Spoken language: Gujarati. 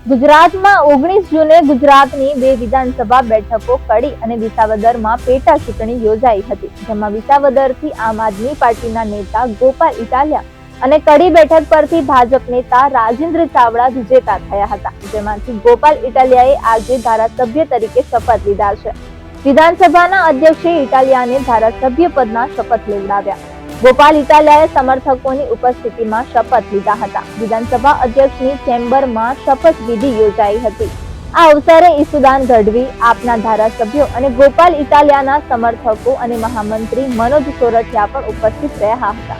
ગુજરાતમાં 19 જૂને ગુજરાતની બે વિધાનસભા બેઠકો કડી અને વિસાવદરમાં પેટા ચૂંટણી યોજાઈ હતી, જેમાં વિસાવદરથી આમ આદમી પાર્ટીના નેતા ગોપાલ ઇટાલિયા અને કડી બેઠક પરથી ભાજપ નેતા રાજેન્દ્ર ચાવડા વિજેતા થયા હતા, જેમાંથી ગોપાલ ઇટાલિયાએ આજે ધારાસભ્ય તરીકે શપથ લીધા છે। વિધાનસભાના અધ્યક્ષે ઇટાલિયાને ધારાસભ્ય પદના શપથ લેવડાવ્યા। ગોપાલ ઇટાલિયાએ સમર્થકોની ઉપસ્થિતિમાં શપથ લીધા હતા। વિધાનસભા અધ્યક્ષની ચેમ્બરમાં શપથ વિધિ યોજાઈ હતી। આ અવસરે ઈસુદાન ગઢવી, આપના ધારાસભ્યો અને ગોપાલ ઇટાલિયાના સમર્થકો અને મહામંત્રી મનોજ સોરઠિયા પણ ઉપસ્થિત રહ્યા હતા।